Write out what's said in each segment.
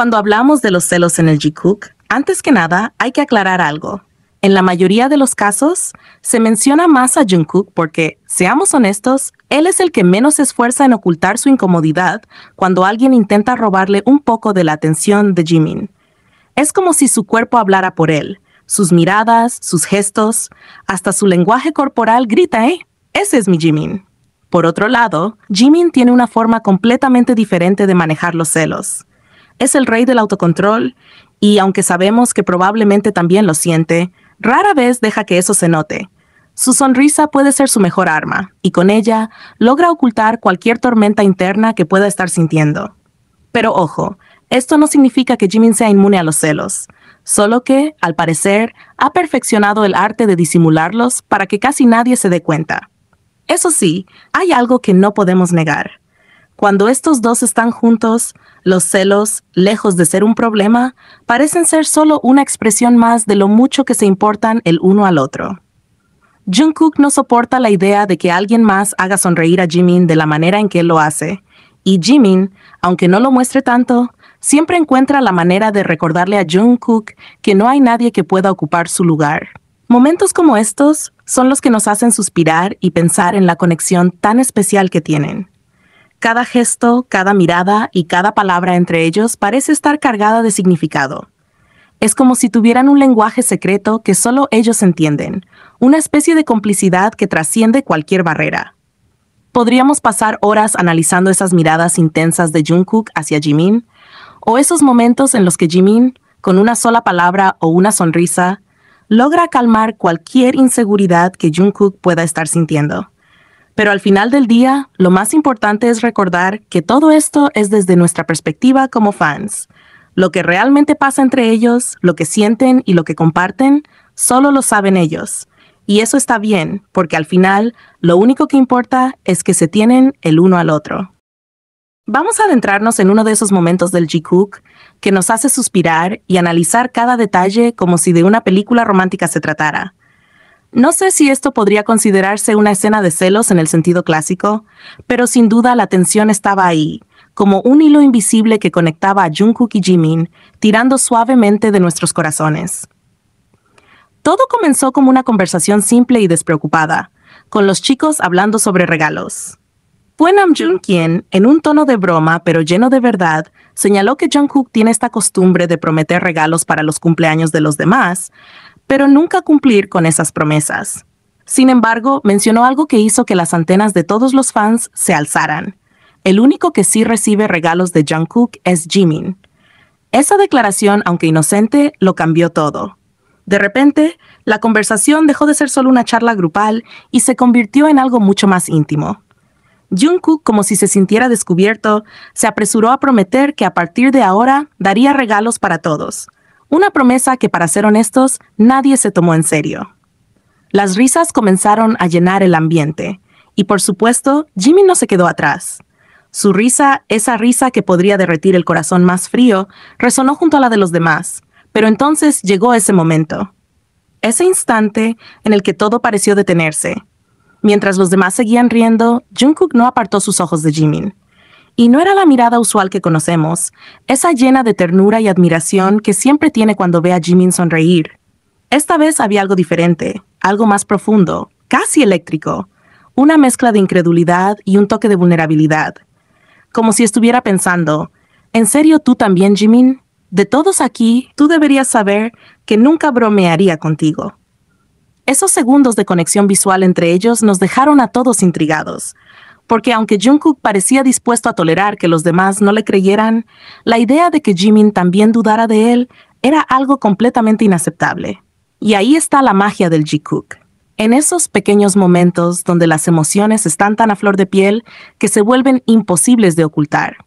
Cuando hablamos de los celos en el Jikook, antes que nada hay que aclarar algo. En la mayoría de los casos, se menciona más a Jungkook porque, seamos honestos, él es el que menos se esfuerza en ocultar su incomodidad cuando alguien intenta robarle un poco de la atención de Jimin. Es como si su cuerpo hablara por él. Sus miradas, sus gestos, hasta su lenguaje corporal grita, ese es mi Jimin. Por otro lado, Jimin tiene una forma completamente diferente de manejar los celos. Es el rey del autocontrol y, aunque sabemos que probablemente también lo siente, rara vez deja que eso se note. Su sonrisa puede ser su mejor arma, y con ella logra ocultar cualquier tormenta interna que pueda estar sintiendo. Pero ojo, esto no significa que Jimin sea inmune a los celos, solo que, al parecer, ha perfeccionado el arte de disimularlos para que casi nadie se dé cuenta. Eso sí, hay algo que no podemos negar. Cuando estos dos están juntos, los celos, lejos de ser un problema, parecen ser solo una expresión más de lo mucho que se importan el uno al otro. Jungkook no soporta la idea de que alguien más haga sonreír a Jimin de la manera en que él lo hace, y Jimin, aunque no lo muestre tanto, siempre encuentra la manera de recordarle a Jungkook que no hay nadie que pueda ocupar su lugar. Momentos como estos son los que nos hacen suspirar y pensar en la conexión tan especial que tienen. Cada gesto, cada mirada y cada palabra entre ellos parece estar cargada de significado. Es como si tuvieran un lenguaje secreto que solo ellos entienden, una especie de complicidad que trasciende cualquier barrera. Podríamos pasar horas analizando esas miradas intensas de Jungkook hacia Jimin, o esos momentos en los que Jimin, con una sola palabra o una sonrisa, logra calmar cualquier inseguridad que Jungkook pueda estar sintiendo. Pero al final del día, lo más importante es recordar que todo esto es desde nuestra perspectiva como fans. Lo que realmente pasa entre ellos, lo que sienten y lo que comparten, solo lo saben ellos. Y eso está bien, porque al final, lo único que importa es que se tienen el uno al otro. Vamos a adentrarnos en uno de esos momentos del Jikook que nos hace suspirar y analizar cada detalle como si de una película romántica se tratara. No sé si esto podría considerarse una escena de celos en el sentido clásico, pero sin duda la tensión estaba ahí, como un hilo invisible que conectaba a Jungkook y Jimin, tirando suavemente de nuestros corazones. Todo comenzó como una conversación simple y despreocupada, con los chicos hablando sobre regalos. Fue Namjoon quien, en un tono de broma pero lleno de verdad, señaló que Jungkook tiene esta costumbre de prometer regalos para los cumpleaños de los demás, pero nunca cumplir con esas promesas. Sin embargo, mencionó algo que hizo que las antenas de todos los fans se alzaran. El único que sí recibe regalos de Jungkook es Jimin. Esa declaración, aunque inocente, lo cambió todo. De repente, la conversación dejó de ser solo una charla grupal y se convirtió en algo mucho más íntimo. Jungkook, como si se sintiera descubierto, se apresuró a prometer que a partir de ahora daría regalos para todos. Una promesa que, para ser honestos, nadie se tomó en serio. Las risas comenzaron a llenar el ambiente, y por supuesto, Jimin no se quedó atrás. Su risa, esa risa que podría derretir el corazón más frío, resonó junto a la de los demás, pero entonces llegó ese momento. Ese instante en el que todo pareció detenerse. Mientras los demás seguían riendo, Jungkook no apartó sus ojos de Jimin. Y no era la mirada usual que conocemos, esa llena de ternura y admiración que siempre tiene cuando ve a Jimin sonreír. Esta vez había algo diferente, algo más profundo, casi eléctrico, una mezcla de incredulidad y un toque de vulnerabilidad. Como si estuviera pensando, ¿en serio tú también, Jimin? De todos aquí, tú deberías saber que nunca bromearía contigo. Esos segundos de conexión visual entre ellos nos dejaron a todos intrigados. Porque aunque Jungkook parecía dispuesto a tolerar que los demás no le creyeran, la idea de que Jimin también dudara de él era algo completamente inaceptable. Y ahí está la magia del Jikook. En esos pequeños momentos donde las emociones están tan a flor de piel que se vuelven imposibles de ocultar.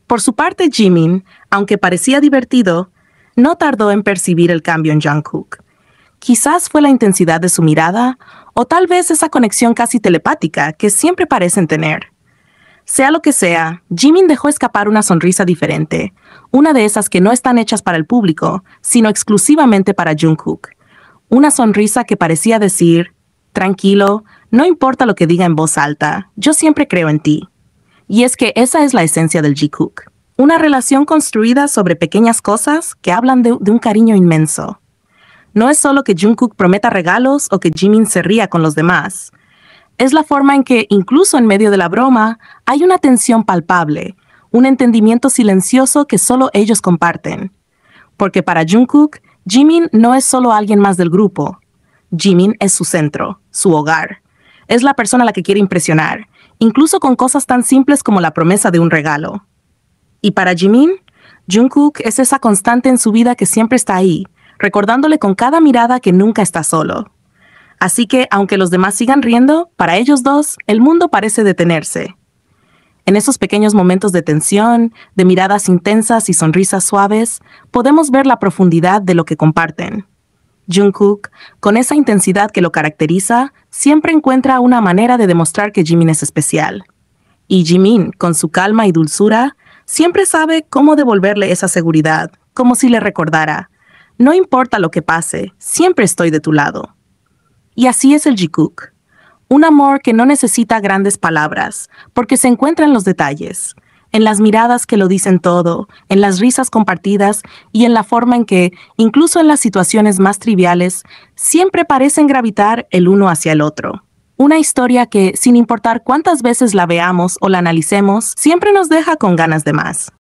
Por su parte, Jimin, aunque parecía divertido, no tardó en percibir el cambio en Jungkook. Quizás fue la intensidad de su mirada, o tal vez esa conexión casi telepática que siempre parecen tener. Sea lo que sea, Jimin dejó escapar una sonrisa diferente, una de esas que no están hechas para el público, sino exclusivamente para Jungkook. Una sonrisa que parecía decir, tranquilo, no importa lo que diga en voz alta, yo siempre creo en ti. Y es que esa es la esencia del Jikook. Una relación construida sobre pequeñas cosas que hablan de un cariño inmenso. No es solo que Jungkook prometa regalos o que Jimin se ría con los demás. Es la forma en que, incluso en medio de la broma, hay una tensión palpable, un entendimiento silencioso que solo ellos comparten. Porque para Jungkook, Jimin no es solo alguien más del grupo. Jimin es su centro, su hogar. Es la persona a la que quiere impresionar, incluso con cosas tan simples como la promesa de un regalo. Y para Jimin, Jungkook es esa constante en su vida que siempre está ahí, recordándole con cada mirada que nunca está solo. Así que, aunque los demás sigan riendo, para ellos dos, el mundo parece detenerse. En esos pequeños momentos de tensión, de miradas intensas y sonrisas suaves, podemos ver la profundidad de lo que comparten. Jungkook, con esa intensidad que lo caracteriza, siempre encuentra una manera de demostrar que Jimin es especial. Y Jimin, con su calma y dulzura, siempre sabe cómo devolverle esa seguridad, como si le recordara: no importa lo que pase, siempre estoy de tu lado. Y así es el Jikook. Un amor que no necesita grandes palabras, porque se encuentra en los detalles, en las miradas que lo dicen todo, en las risas compartidas y en la forma en que, incluso en las situaciones más triviales, siempre parecen gravitar el uno hacia el otro. Una historia que, sin importar cuántas veces la veamos o la analicemos, siempre nos deja con ganas de más.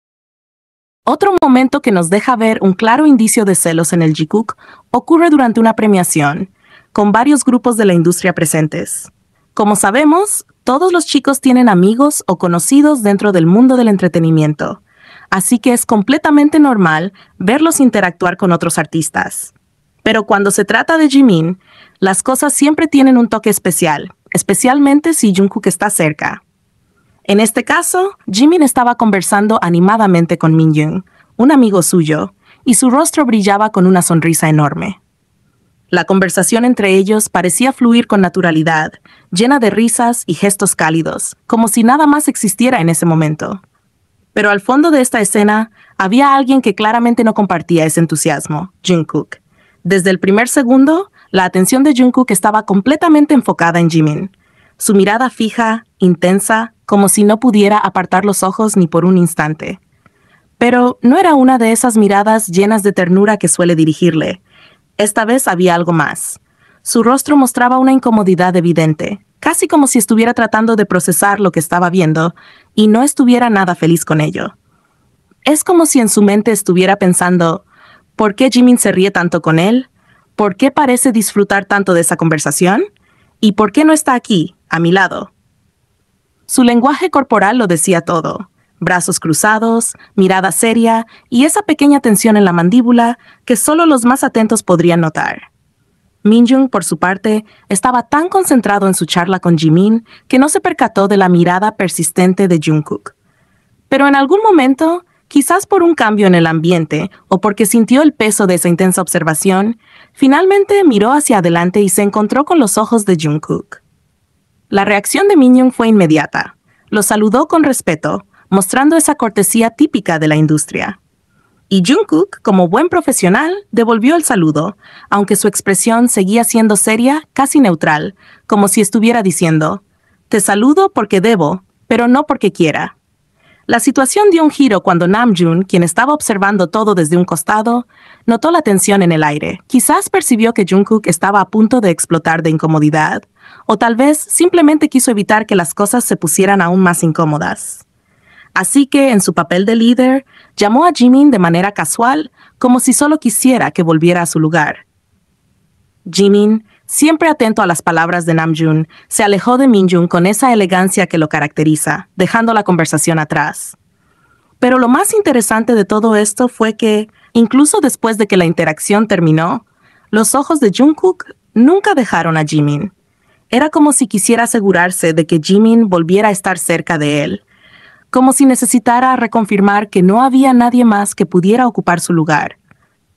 Otro momento que nos deja ver un claro indicio de celos en el Jikook ocurre durante una premiación, con varios grupos de la industria presentes. Como sabemos, todos los chicos tienen amigos o conocidos dentro del mundo del entretenimiento, así que es completamente normal verlos interactuar con otros artistas. Pero cuando se trata de Jimin, las cosas siempre tienen un toque especial, especialmente si Jungkook está cerca. En este caso, Jimin estaba conversando animadamente con Minjung, un amigo suyo, y su rostro brillaba con una sonrisa enorme. La conversación entre ellos parecía fluir con naturalidad, llena de risas y gestos cálidos, como si nada más existiera en ese momento. Pero al fondo de esta escena había alguien que claramente no compartía ese entusiasmo: Jungkook. Desde el primer segundo, la atención de Jungkook estaba completamente enfocada en Jimin. Su mirada fija, intensa, como si no pudiera apartar los ojos ni por un instante. Pero no era una de esas miradas llenas de ternura que suele dirigirle. Esta vez había algo más. Su rostro mostraba una incomodidad evidente, casi como si estuviera tratando de procesar lo que estaba viendo y no estuviera nada feliz con ello. Es como si en su mente estuviera pensando: ¿por qué Jimin se ríe tanto con él? ¿Por qué parece disfrutar tanto de esa conversación? ¿Y por qué no está aquí, a mi lado? Su lenguaje corporal lo decía todo. Brazos cruzados, mirada seria y esa pequeña tensión en la mandíbula que solo los más atentos podrían notar. Minjung, por su parte, estaba tan concentrado en su charla con Jimin que no se percató de la mirada persistente de Jungkook. Pero en algún momento, quizás por un cambio en el ambiente o porque sintió el peso de esa intensa observación, finalmente miró hacia adelante y se encontró con los ojos de Jungkook. La reacción de Minjung fue inmediata. Lo saludó con respeto, mostrando esa cortesía típica de la industria. Y Jungkook, como buen profesional, devolvió el saludo, aunque su expresión seguía siendo seria, casi neutral, como si estuviera diciendo: te saludo porque debo, pero no porque quiera. La situación dio un giro cuando Namjoon, quien estaba observando todo desde un costado, notó la tensión en el aire. Quizás percibió que Jungkook estaba a punto de explotar de incomodidad, o tal vez simplemente quiso evitar que las cosas se pusieran aún más incómodas. Así que, en su papel de líder, llamó a Jimin de manera casual, como si solo quisiera que volviera a su lugar. Jimin, siempre atento a las palabras de Namjoon, se alejó de Minjung con esa elegancia que lo caracteriza, dejando la conversación atrás. Pero lo más interesante de todo esto fue que, incluso después de que la interacción terminó, los ojos de Jungkook nunca dejaron a Jimin. Era como si quisiera asegurarse de que Jimin volviera a estar cerca de él, como si necesitara reconfirmar que no había nadie más que pudiera ocupar su lugar.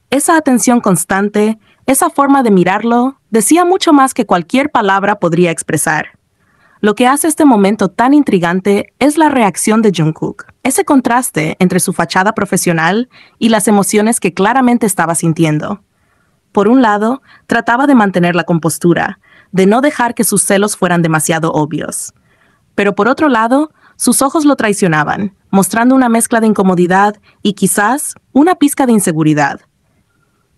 Esa atención constante, esa forma de mirarlo, decía mucho más que cualquier palabra podría expresar. Lo que hace este momento tan intrigante es la reacción de Jungkook, ese contraste entre su fachada profesional y las emociones que claramente estaba sintiendo. Por un lado, trataba de mantener la compostura, de no dejar que sus celos fueran demasiado obvios. Pero por otro lado, sus ojos lo traicionaban, mostrando una mezcla de incomodidad y quizás una pizca de inseguridad.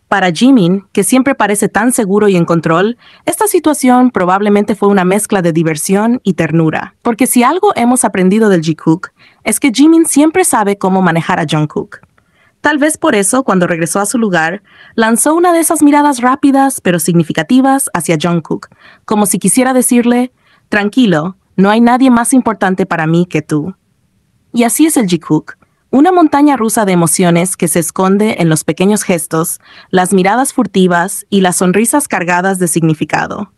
Para Jimin, que siempre parece tan seguro y en control, esta situación probablemente fue una mezcla de diversión y ternura. Porque si algo hemos aprendido del Jikook, es que Jimin siempre sabe cómo manejar a Jungkook. Tal vez por eso, cuando regresó a su lugar, lanzó una de esas miradas rápidas pero significativas hacia Jungkook, como si quisiera decirle, tranquilo, no hay nadie más importante para mí que tú. Y así es el Jikook. Una montaña rusa de emociones que se esconde en los pequeños gestos, las miradas furtivas y las sonrisas cargadas de significado.